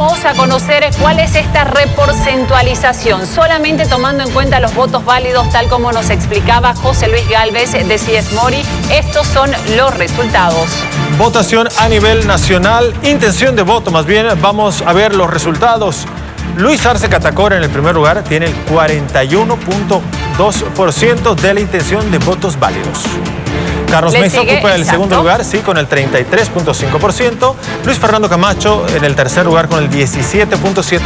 vamos a conocer cuál es esta reporcentualización, solamente tomando en cuenta los votos válidos, tal como nos explicaba José Luis Gálvez de CS Mori. Estos son los resultados. Votación a nivel nacional, intención de voto, más bien vamos a ver los resultados. Luis Arce Catacora en el primer lugar tiene el 41.2% de la intención de votos válidos. Carlos Mesa ocupa el segundo lugar, sí, con el 33.5%. Luis Fernando Camacho en el tercer lugar con el 17.7%.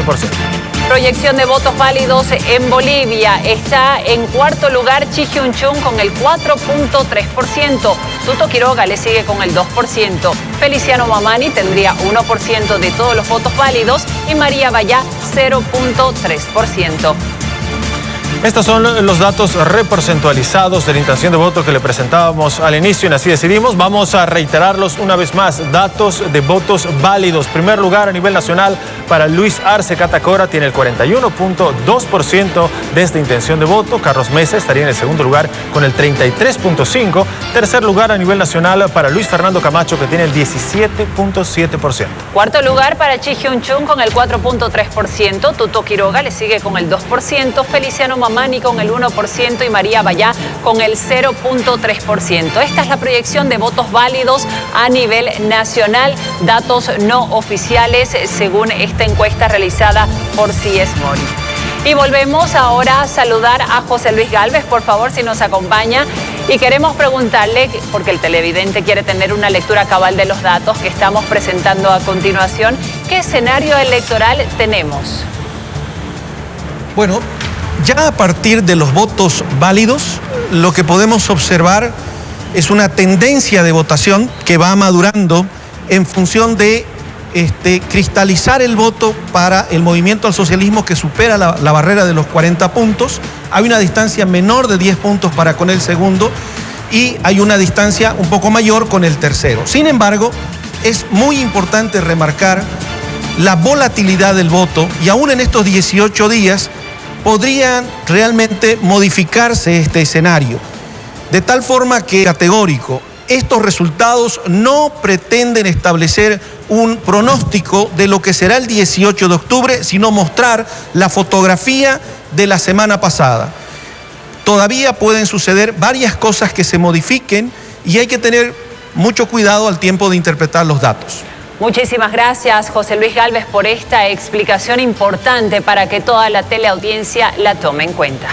Proyección de votos válidos en Bolivia. Está en cuarto lugar Chi Hyun-chung con el 4.3%. Tuto Quiroga le sigue con el 2%. Feliciano Mamani tendría 1% de todos los votos válidos y María Bayá 0.3%. Estos son los datos reporcentualizados de la intención de voto que le presentábamos al inicio en Así Decidimos. Vamos a reiterarlos una vez más. Datos de votos válidos. Primer lugar a nivel nacional para Luis Arce Catacora, tiene el 41.2% de esta intención de voto. Carlos Mesa estaría en el segundo lugar con el 33.5%. Tercer lugar a nivel nacional para Luis Fernando Camacho, que tiene el 17.7%. Cuarto lugar para Chi Hyun-chung con el 4.3%. Tuto Quiroga le sigue con el 2%. Feliciano Mamani con el 1% y María Bayá con el 0.3%. Esta es la proyección de votos válidos a nivel nacional, datos no oficiales según esta encuesta realizada por CS Mori. Y volvemos ahora a saludar a José Luis Gálvez, por favor, si nos acompaña. Y queremos preguntarle, porque el televidente quiere tener una lectura cabal de los datos que estamos presentando a continuación, ¿qué escenario electoral tenemos? Bueno, ya a partir de los votos válidos, lo que podemos observar es una tendencia de votación que va madurando en función de cristalizar el voto para el movimiento al socialismo, que supera la barrera de los 40 puntos. Hay una distancia menor de 10 puntos para con el segundo y hay una distancia un poco mayor con el tercero. Sin embargo, es muy importante remarcar la volatilidad del voto y aún en estos 18 días podrían realmente modificarse este escenario, de tal forma que categórico. Estos resultados no pretenden establecer un pronóstico de lo que será el 18 de octubre, sino mostrar la fotografía de la semana pasada. Todavía pueden suceder varias cosas que se modifiquen y hay que tener mucho cuidado al tiempo de interpretar los datos. Muchísimas gracias, José Luis Gálvez, por esta explicación importante para que toda la teleaudiencia la tome en cuenta.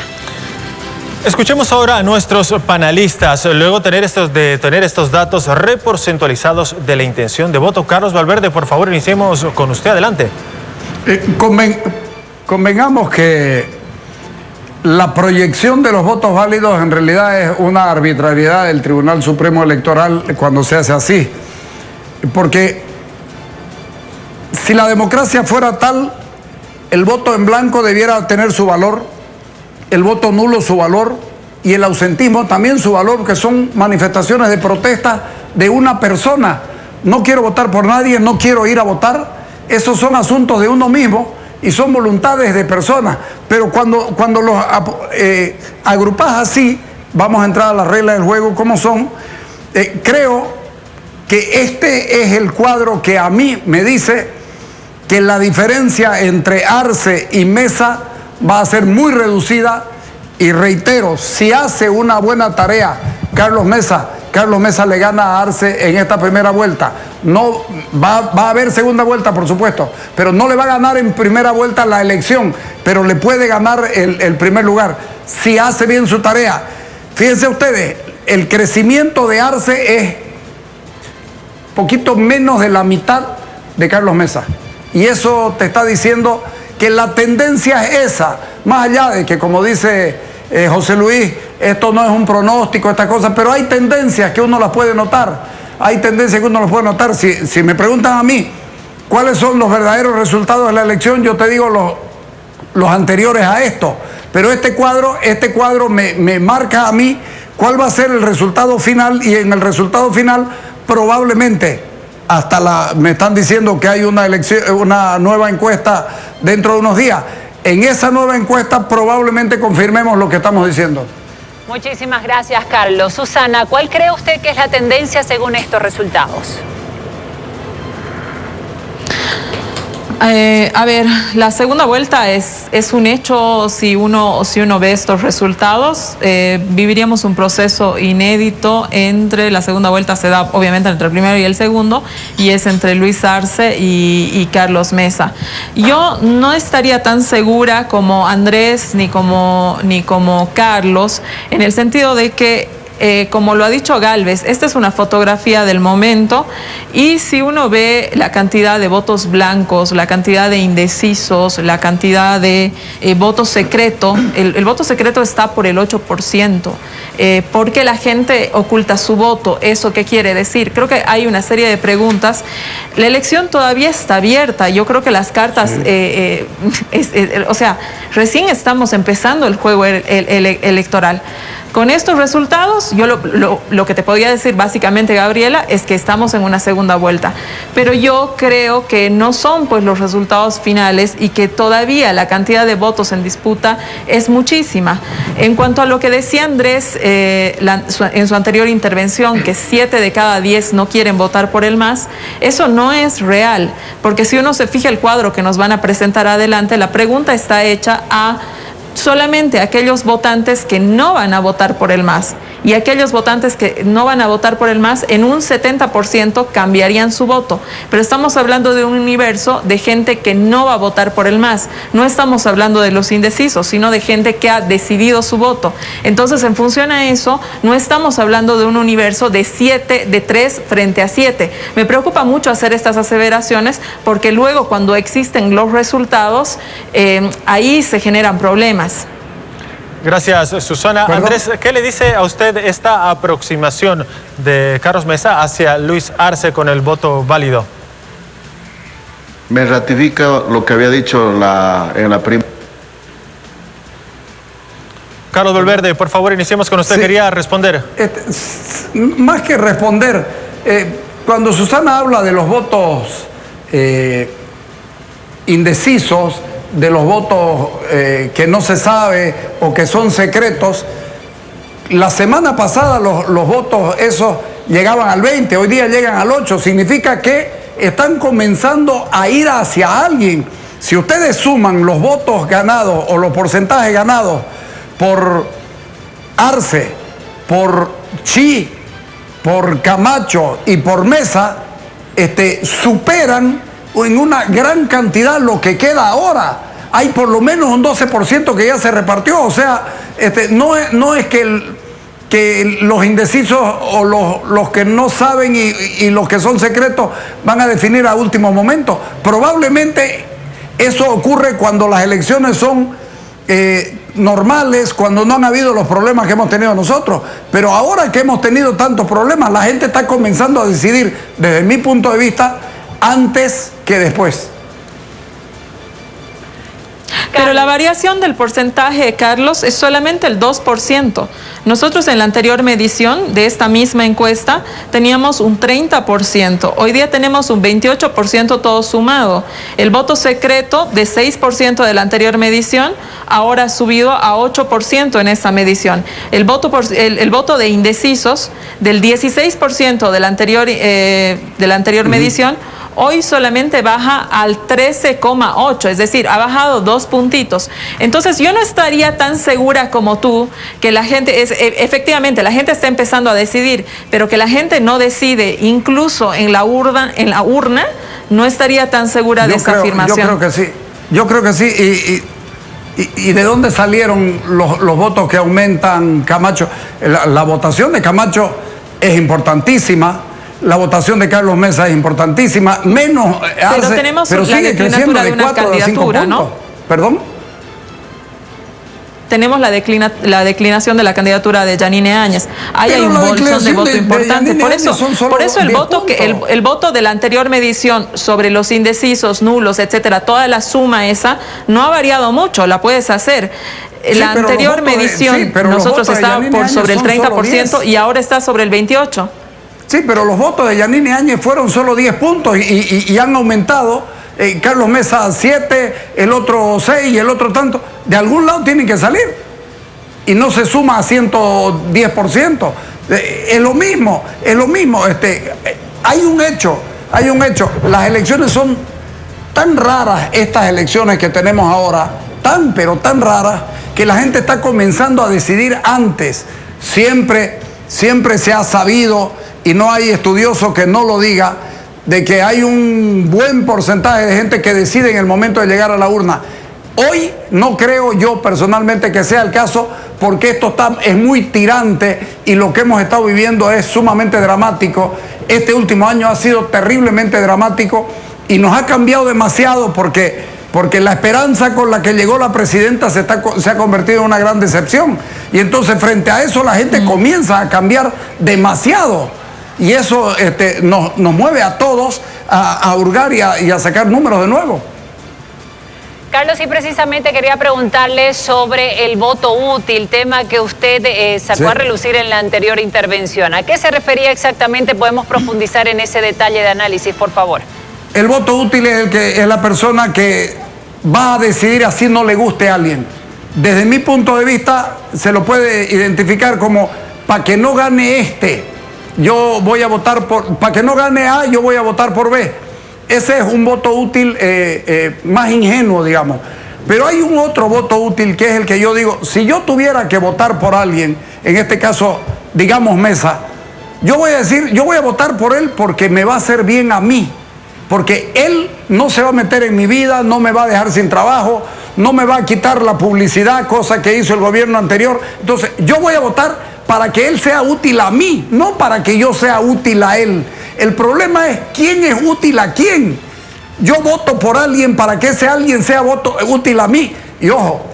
Escuchemos ahora a nuestros panelistas, luego de tener estos datos reporcentualizados de la intención de voto. Carlos Valverde, por favor, iniciemos con usted. Adelante. Convengamos que la proyección de los votos válidos en realidad es una arbitrariedad del Tribunal Supremo Electoral cuando se hace así. Porque si la democracia fuera tal, el voto en blanco debiera tener su valor, el voto nulo su valor y el ausentismo también su valor, porque son manifestaciones de protesta de una persona. No quiero votar por nadie, no quiero ir a votar. Esos son asuntos de uno mismo y son voluntades de personas. Pero cuando los agrupas así, vamos a entrar a las reglas del juego como son. Creo que este es el cuadro que a mí me dice que la diferencia entre Arce y Mesa va a ser muy reducida. Y reitero, si hace una buena tarea Carlos Mesa le gana a Arce en esta primera vuelta. No va a haber segunda vuelta, por supuesto, pero no le va a ganar en primera vuelta la elección, pero le puede ganar el primer lugar si hace bien su tarea. Fíjense ustedes, el crecimiento de Arce es poquito menos de la mitad de Carlos Mesa. Y eso te está diciendo que la tendencia es esa, más allá de que, como dice José Luis, esto no es un pronóstico, estas cosas, pero hay tendencias que uno las puede notar. Hay tendencias que uno las puede notar. Si me preguntan a mí cuáles son los verdaderos resultados de la elección, yo te digo los anteriores a esto. Pero este cuadro me marca a mí cuál va a ser el resultado final, y en el resultado final probablemente me están diciendo que hay una nueva encuesta dentro de unos días. En esa nueva encuesta probablemente confirmemos lo que estamos diciendo. Muchísimas gracias, Carlos. Susana, ¿cuál cree usted que es la tendencia según estos resultados? A ver, la segunda vuelta es un hecho. Si uno ve estos resultados, viviríamos un proceso inédito. Entre la segunda vuelta se da obviamente entre el primero y el segundo, y es entre Luis Arce y Carlos Mesa. Yo no estaría tan segura como Andrés ni como Carlos, en el sentido de que como lo ha dicho Gálvez, esta es una fotografía del momento, y si uno ve la cantidad de votos blancos, la cantidad de indecisos, la cantidad de votos secreto, el voto secreto está por el 8%. ¿Por qué la gente oculta su voto? ¿Eso qué quiere decir? Creo que hay una serie de preguntas. La elección todavía está abierta. Yo creo que las cartas, sí. O sea, recién estamos empezando el juego electoral. Con estos resultados, yo lo que te podría decir básicamente, Gabriela, es que estamos en una segunda vuelta. Pero yo creo que no son pues los resultados finales, y que todavía la cantidad de votos en disputa es muchísima. En cuanto a lo que decía Andrés en su anterior intervención, que 7 de cada 10 no quieren votar por el MAS, eso no es real. Porque si uno se fija el cuadro que nos van a presentar adelante, la pregunta está hecha a solamente aquellos votantes que no van a votar por el MAS, y aquellos votantes que no van a votar por el MAS en un 70% cambiarían su voto. Pero estamos hablando de un universo de gente que no va a votar por el MAS. No estamos hablando de los indecisos, sino de gente que ha decidido su voto. Entonces, en función a eso, no estamos hablando de un universo de 3 frente a 7. Me preocupa mucho hacer estas aseveraciones, porque luego, cuando existen los resultados, ahí se generan problemas. Gracias, Susana. ¿Perdón? Andrés, ¿qué le dice a usted esta aproximación de Carlos Mesa hacia Luis Arce con el voto válido? Me ratifica lo que había dicho en la primera. Carlos Valverde, por favor, iniciemos con usted. Sí. Quería responder. Más que responder, cuando Susana habla de los votos indecisos, de los votos que no se sabe o que son secretos, la semana pasada los votos esos llegaban al 20, hoy día llegan al 8, significa que están comenzando a ir hacia alguien. Si ustedes suman los votos ganados o los porcentajes ganados por Arce, por Chi, por Camacho y por Mesa, superan en una gran cantidad lo que queda ahora. Hay por lo menos un 12% que ya se repartió. O sea, no es que los indecisos o los que no saben y los que son secretos van a definir a último momento. Probablemente eso ocurre cuando las elecciones son normales, cuando no han habido los problemas que hemos tenido nosotros. Pero ahora que hemos tenido tantos problemas, la gente está comenzando a decidir, desde mi punto de vista, antes que después. Pero la variación del porcentaje, Carlos, es solamente el 2%. Nosotros en la anterior medición de esta misma encuesta teníamos un 30%. Hoy día tenemos un 28% todo sumado. El voto secreto de 6% de la anterior medición ahora ha subido a 8% en esta medición. El voto de indecisos del 16% de la anterior medición hoy solamente baja al 13,8, es decir, ha bajado 2 puntitos. Entonces, yo no estaría tan segura como tú que la gente efectivamente, la gente está empezando a decidir, pero que la gente no decide, incluso en la urna, no estaría tan segura de esa afirmación. Yo creo que sí. ¿Y de dónde salieron los votos que aumentan Camacho? La votación de Camacho es importantísima. La votación de Carlos Mesa es importantísima, menos Arce, pero tenemos pero la sigue creciendo de una 4 a 5 puntos, ¿no? ¿Perdón? Tenemos la declinación de la candidatura de Yanine Áñez. Hay un bolsón de voto importante. Por eso el voto de la anterior medición sobre los indecisos, nulos, etcétera, toda la suma esa no ha variado mucho, la puedes hacer. La anterior medición nosotros estábamos por sobre el 30% y ahora está sobre el 28%. Sí, pero los votos de Yanine Áñez fueron solo 10 puntos y han aumentado. Carlos Mesa 7, el otro 6 y el otro tanto. De algún lado tienen que salir. Y no se suma a 110%. Es lo mismo. Hay un hecho. Las elecciones son tan raras estas elecciones que tenemos ahora, pero tan raras, que la gente está comenzando a decidir antes. Siempre se ha sabido, y no hay estudioso que no lo diga, de que hay un buen porcentaje de gente que decide en el momento de llegar a la urna. Hoy no creo yo personalmente que sea el caso, porque esto es muy tirante y lo que hemos estado viviendo es sumamente dramático. Este último año ha sido terriblemente dramático y nos ha cambiado demasiado porque la esperanza con la que llegó la presidenta se ha convertido en una gran decepción. Y entonces frente a eso la gente comienza a cambiar demasiado. Y eso nos mueve a todos a hurgar y a sacar números de nuevo. Carlos, y precisamente quería preguntarle sobre el voto útil, tema que usted sacó a relucir en la anterior intervención. ¿A qué se refería exactamente? ¿Podemos profundizar en ese detalle de análisis, por favor? El voto útil es la persona que va a decidir así no le guste a alguien. Desde mi punto de vista, se lo puede identificar como, para que no gane yo voy a votar para que no gane A, yo voy a votar por B. Ese es un voto útil más ingenuo, digamos. Pero hay un otro voto útil que es el que yo digo, si yo tuviera que votar por alguien, en este caso, digamos Mesa, yo voy a decir, yo voy a votar por él porque me va a hacer bien a mí. Porque él no se va a meter en mi vida, no me va a dejar sin trabajo, no me va a quitar la publicidad, cosa que hizo el gobierno anterior. Entonces, yo voy a votar para que él sea útil a mí, no para que yo sea útil a él. El problema es quién es útil a quién. Yo voto por alguien para que ese alguien sea útil a mí. Y ojo,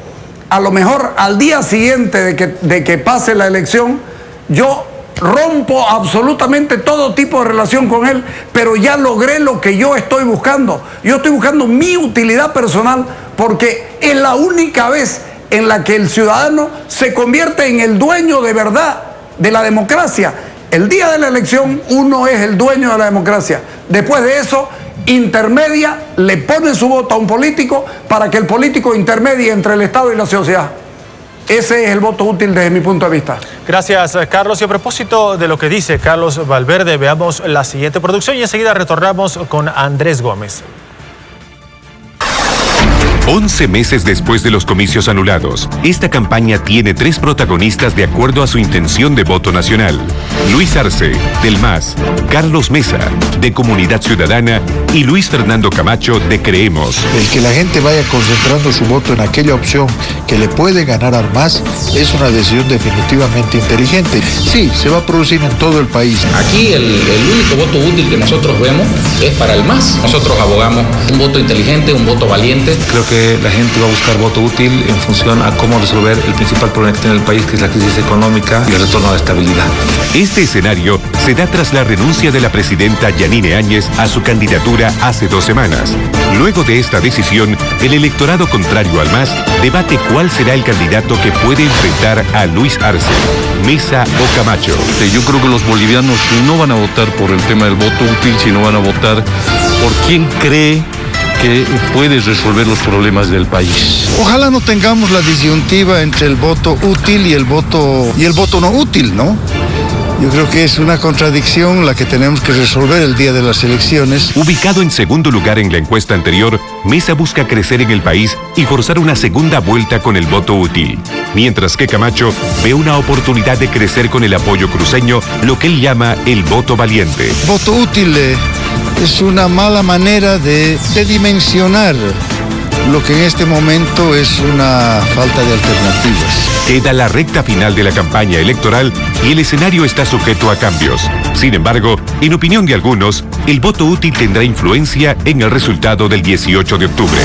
a lo mejor al día siguiente de que pase la elección, yo rompo absolutamente todo tipo de relación con él, pero ya logré lo que yo estoy buscando. Yo estoy buscando mi utilidad personal porque es la única vez en la que el ciudadano se convierte en el dueño de verdad de la democracia. El día de la elección uno es el dueño de la democracia. Después de eso, intermedia, le pone su voto a un político para que el político intermedie entre el Estado y la sociedad. Ese es el voto útil desde mi punto de vista. Gracias, Carlos. Y a propósito de lo que dice Carlos Valverde, veamos la siguiente producción y enseguida retornamos con Andrés Gómez. 11 meses después de los comicios anulados, esta campaña tiene 3 protagonistas de acuerdo a su intención de voto nacional. Luis Arce, del MAS, Carlos Mesa, de Comunidad Ciudadana, y Luis Fernando Camacho, de Creemos. El que la gente vaya concentrando su voto en aquella opción que le puede ganar al MAS es una decisión definitivamente inteligente. Sí, se va a producir en todo el país. Aquí el único voto útil que nosotros vemos es para el MAS. Nosotros abogamos un voto inteligente, un voto valiente. Creo que la gente va a buscar voto útil en función a cómo resolver el principal problema que tiene el país, que es la crisis económica y el retorno a la estabilidad. Este escenario se da tras la renuncia de la presidenta Yanine Áñez a su candidatura hace 2 semanas. Luego de esta decisión, el electorado contrario al MAS debate cuál será el candidato que puede enfrentar a Luis Arce, Mesa o Camacho. Yo creo que los bolivianos no van a votar por el tema del voto útil, sino van a votar por quien cree que puede resolver los problemas del país. Ojalá no tengamos la disyuntiva entre el voto útil y el voto no útil, ¿no? Yo creo que es una contradicción la que tenemos que resolver el día de las elecciones. Ubicado en segundo lugar en la encuesta anterior, Mesa busca crecer en el país y forzar una segunda vuelta con el voto útil. Mientras que Camacho ve una oportunidad de crecer con el apoyo cruceño, lo que él llama el voto valiente. Voto útil es una mala manera de dimensionar lo que en este momento es una falta de alternativas. Queda la recta final de la campaña electoral y el escenario está sujeto a cambios. Sin embargo, en opinión de algunos, el voto útil tendrá influencia en el resultado del 18 de octubre.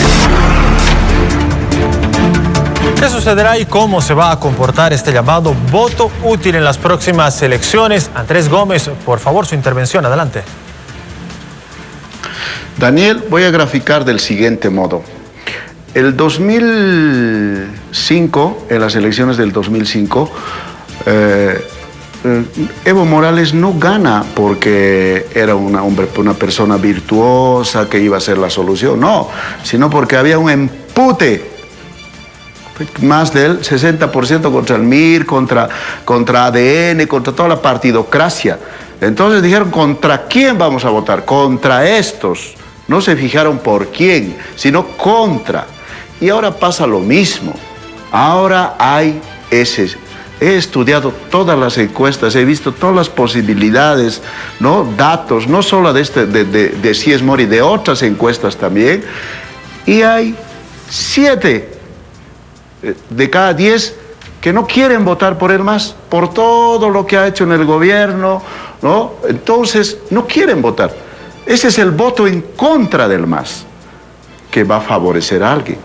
¿Qué sucederá y cómo se va a comportar este llamado voto útil en las próximas elecciones? Andrés Gómez, por favor, su intervención. Adelante. Daniel, voy a graficar del siguiente modo. El 2005, en las elecciones del 2005, Evo Morales no gana porque era una persona virtuosa que iba a ser la solución, no, sino porque había un empute más del 60% contra el MIR, contra ADN, contra toda la partidocracia. Entonces dijeron, ¿contra quién vamos a votar? Contra estos. No se fijaron por quién, sino contra. Y ahora pasa lo mismo. Ahora hay ese... He estudiado todas las encuestas, he visto todas las posibilidades, ¿no? Datos, no solo de CS Mori, de otras encuestas también. Y hay 7 de cada 10 que no quieren votar por él más, por todo lo que ha hecho en el gobierno, ¿no? Entonces, no quieren votar. Ese es el voto en contra del MAS, que va a favorecer a alguien.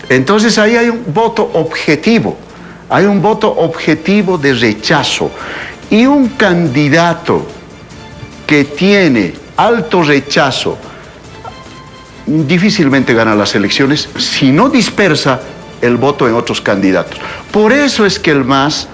Entonces, ahí hay un voto objetivo. Hay un voto objetivo de rechazo. Y un candidato que tiene alto rechazo difícilmente gana las elecciones si no dispersa el voto en otros candidatos. Por eso es que el MAS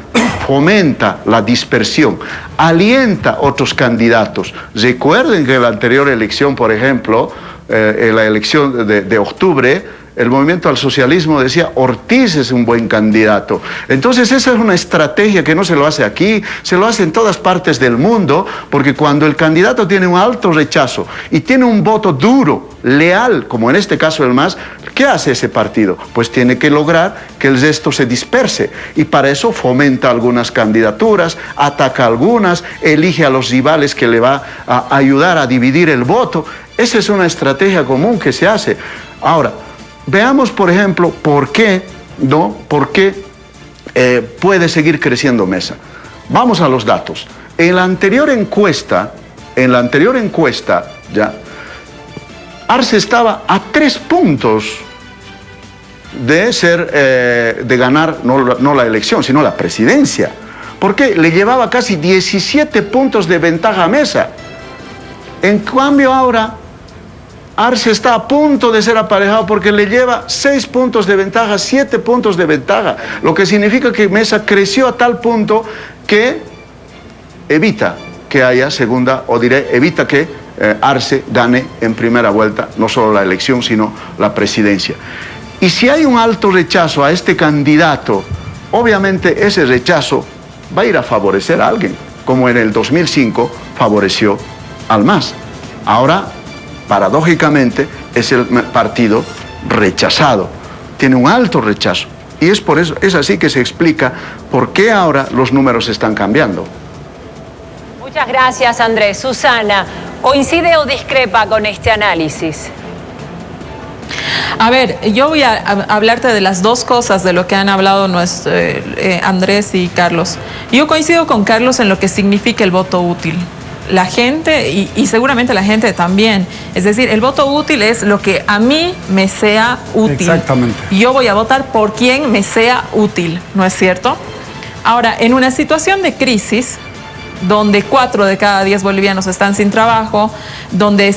fomenta la dispersión, alienta otros candidatos. Recuerden que en la anterior elección, por ejemplo, en la elección de octubre, el Movimiento al Socialismo decía, Ortiz es un buen candidato. Entonces esa es una estrategia que no se lo hace aquí, se lo hace en todas partes del mundo, porque cuando el candidato tiene un alto rechazo y tiene un voto duro, leal, como en este caso el MAS, ¿qué hace ese partido? Pues tiene que lograr que el resto se disperse, y para eso fomenta algunas candidaturas, ataca algunas, elige a los rivales que le va a ayudar a dividir el voto. Esa es una estrategia común que se hace. Ahora, veamos, por ejemplo, por qué puede seguir creciendo Mesa. Vamos a los datos. En la anterior encuesta, ya, Arce estaba a 3 puntos de ganar no la elección, sino la presidencia. ¿Por qué? Le llevaba casi 17 puntos de ventaja a Mesa. En cambio ahora, Arce está a punto de ser aparejado porque le lleva 6 puntos de ventaja, 7 puntos de ventaja, lo que significa que Mesa creció a tal punto que evita que haya segunda, o diré, evita que Arce gane en primera vuelta, no solo la elección, sino la presidencia. Y si hay un alto rechazo a este candidato, obviamente ese rechazo va a ir a favorecer a alguien, como en el 2005 favoreció al MAS. Ahora, paradójicamente, es el partido rechazado, tiene un alto rechazo. Y es por eso, es así que se explica por qué ahora los números están cambiando. Muchas gracias, Andrés. Susana, ¿coincide o discrepa con este análisis? A ver, yo voy a hablarte de las dos cosas de lo que han hablado Andrés y Carlos. Yo coincido con Carlos en lo que significa el voto útil. La gente, y seguramente la gente también, es decir, el voto útil es lo que a mí me sea útil. Exactamente. Yo voy a votar por quien me sea útil, ¿no es cierto? Ahora, en una situación de crisis, donde 4 de cada 10 bolivianos están sin trabajo, donde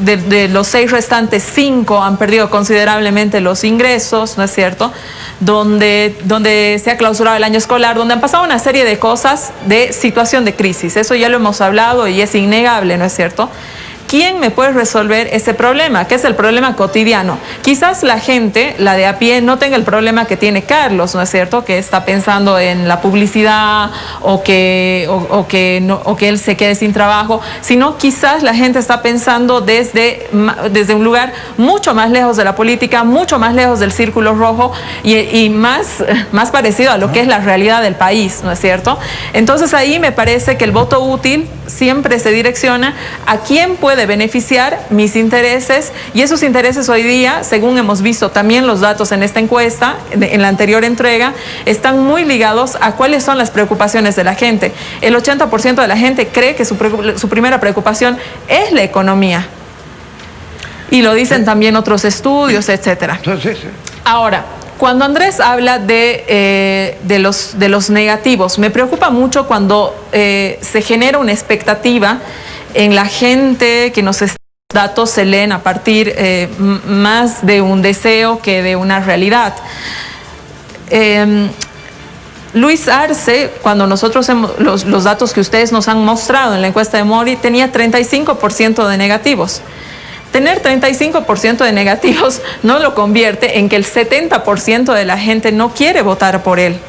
de los 6 restantes, 5 han perdido considerablemente los ingresos, ¿no es cierto?, donde se ha clausurado el año escolar, donde han pasado una serie de cosas de situación de crisis. Eso ya lo hemos hablado y es innegable, ¿no es cierto? ¿Quién me puede resolver ese problema? Que es el problema cotidiano. Quizás la gente, la de a pie, no tenga el problema que tiene Carlos, ¿no es cierto? Que está pensando en la publicidad o que él se quede sin trabajo, sino quizás la gente está pensando desde un lugar mucho más lejos de la política, mucho más lejos del círculo rojo y más parecido a lo que es la realidad del país, ¿no es cierto? Entonces ahí me parece que el voto útil siempre se direcciona a quién puede beneficiar mis intereses, y esos intereses hoy día, según hemos visto también los datos en esta encuesta, en la anterior entrega, están muy ligados a cuáles son las preocupaciones de la gente. El 80% de la gente cree que su primera preocupación es la economía, y lo dicen también otros estudios, etcétera. Ahora, cuando Andrés habla de los negativos, me preocupa mucho cuando se genera una expectativa en la gente que los datos se leen a partir más de un deseo que de una realidad. Luis Arce, cuando nosotros los datos que ustedes nos han mostrado en la encuesta de Mori, tenía 35% de negativos. Tener 35% de negativos no lo convierte en que el 70% de la gente no quiere votar por él.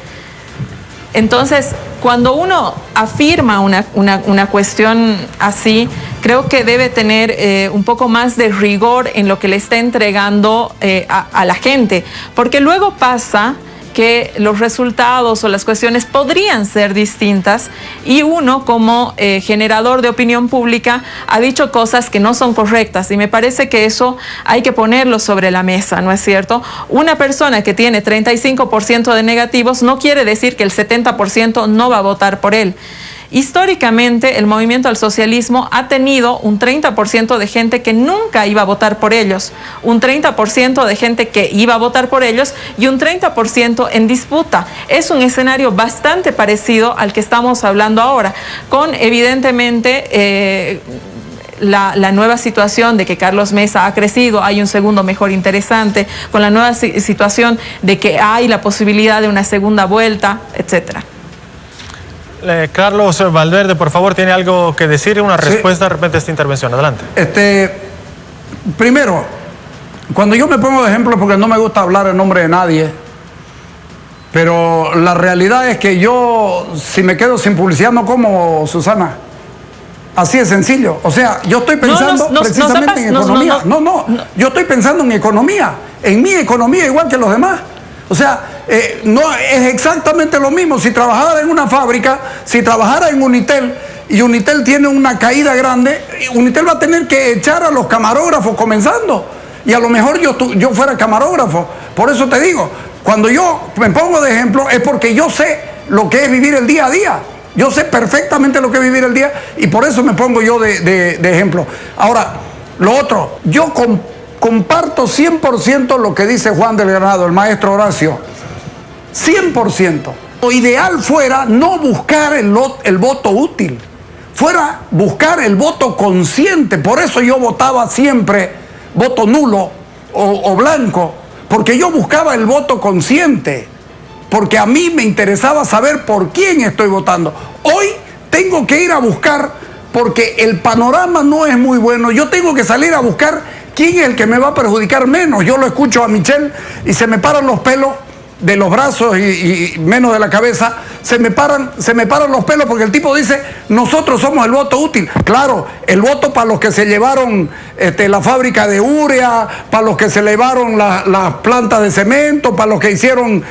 Entonces, cuando uno afirma una cuestión así, creo que debe tener un poco más de rigor en lo que le está entregando a la gente, porque luego pasa que los resultados o las cuestiones podrían ser distintas y uno como generador de opinión pública ha dicho cosas que no son correctas, y me parece que eso hay que ponerlo sobre la mesa, ¿no es cierto? Una persona que tiene 35% de negativos no quiere decir que el 70% no va a votar por él. Históricamente, el movimiento al socialismo ha tenido un 30% de gente que nunca iba a votar por ellos, un 30% de gente que iba a votar por ellos y un 30% en disputa. Es un escenario bastante parecido al que estamos hablando ahora, con evidentemente la nueva situación de que Carlos Mesa ha crecido, hay un segundo mejor interesante, con la nueva situación de que hay la posibilidad de una segunda vuelta, etcétera. Carlos Valverde, por favor, ¿tiene algo que decir? Una respuesta de repente a esta intervención. Adelante. Primero, cuando yo me pongo de ejemplo, porque no me gusta hablar en nombre de nadie, pero la realidad es que yo, si me quedo sin publicidad, no como Susana. Así de sencillo. O sea, yo estoy pensando precisamente en economía. Yo estoy pensando en economía, en mi economía igual que los demás. O sea, no es exactamente lo mismo si trabajara en una fábrica, si trabajara en Unitel, y Unitel tiene una caída grande, Unitel va a tener que echar a los camarógrafos comenzando, y a lo mejor yo fuera camarógrafo. Por eso te digo, cuando yo me pongo de ejemplo es porque yo sé lo que es vivir el día a día. Yo sé perfectamente lo que es vivir el día, y por eso me pongo yo de ejemplo. Ahora, lo otro, yo comparto 100% lo que dice Juan del Granado, el maestro Horacio. 100%. Lo ideal fuera no buscar el voto útil, fuera buscar el voto consciente. Por eso yo votaba siempre voto nulo o blanco, porque yo buscaba el voto consciente, porque a mí me interesaba saber por quién estoy votando. Hoy tengo que ir a buscar, porque el panorama no es muy bueno. Yo tengo que salir a buscar quién es el que me va a perjudicar menos. Yo lo escucho a Michel y se me paran los pelos de los brazos y menos de la cabeza. Se me paran los pelos porque el tipo dice, nosotros somos el voto útil. Claro, el voto para los que se llevaron la fábrica de urea, para los que se llevaron las plantas de cemento, para los que hicieron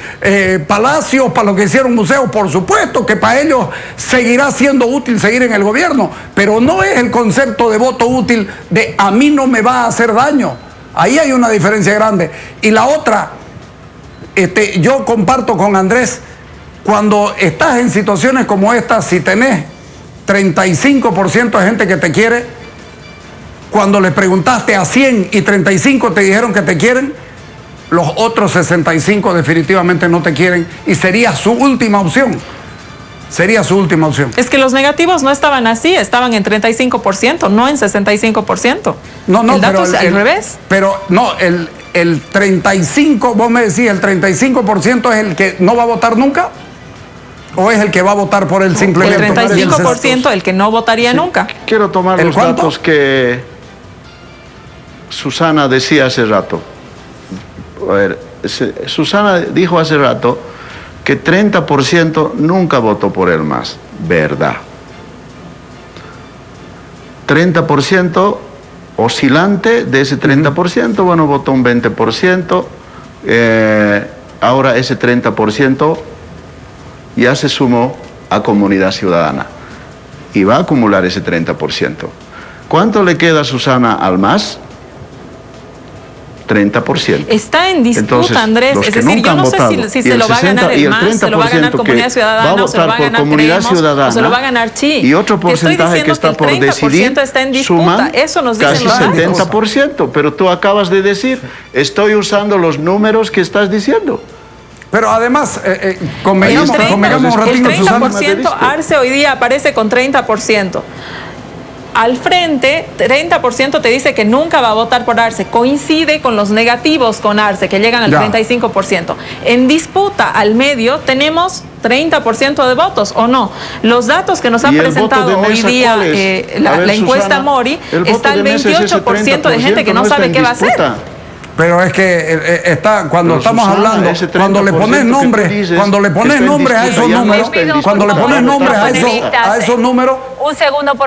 palacios, para los que hicieron museos. Por supuesto que para ellos seguirá siendo útil seguir en el gobierno, pero no es el concepto de voto útil de a mí no me va a hacer daño. Ahí hay una diferencia grande. Y la otra, yo comparto con Andrés, cuando estás en situaciones como esta, si tenés 35% de gente que te quiere, cuando le preguntaste a 100 y 35 te dijeron que te quieren, los otros 65 definitivamente no te quieren y sería su última opción. Sería su última opción. Es que los negativos no estaban así, estaban en 35%, no en 65%. No, el dato es al revés. Pero no, el 35, vos me decís, el 35% es el que no va a votar nunca. ¿O es el que va a votar por él simplemente? El 35% el que no votaría nunca. Quiero tomar los datos que Susana decía hace rato. A ver, Susana dijo hace rato que 30% nunca votó por él más. Verdad. 30% oscilante de ese 30%, bueno, votó un 20%. Ahora ese 30% ya se sumó a Comunidad Ciudadana y va a acumular ese 30%. ¿Cuánto le queda a Susana al MAS? 30%. Está en disputa. Entonces, Andrés, es decir, yo no sé si se lo va a ganar el MAS, se lo va a ganar Comunidad Ciudadana, o se lo va a ganar Creemos, o se lo va a ganar Chi. Y otro porcentaje que está por decidir, está en disputa. Eso nos dicen casi 70%, pero tú acabas de decir, estoy usando los números que estás diciendo. Pero además, convengamos un ratito, el 30% Arce hoy día aparece con 30%. Al frente, 30% te dice que nunca va a votar por Arce. Coincide con los negativos con Arce, que llegan al 35%. En disputa al medio tenemos 30% de votos, ¿o no? Los datos que nos ha presentado hoy día la encuesta Mori, está el 28% de gente que no sabe qué va a hacer. Pero es que cuando estamos Susana, hablando, ese 30% cuando le pones nombres, cuando le pones nombres a esos números, cuando le pones nombres a esos números. Un segundo, por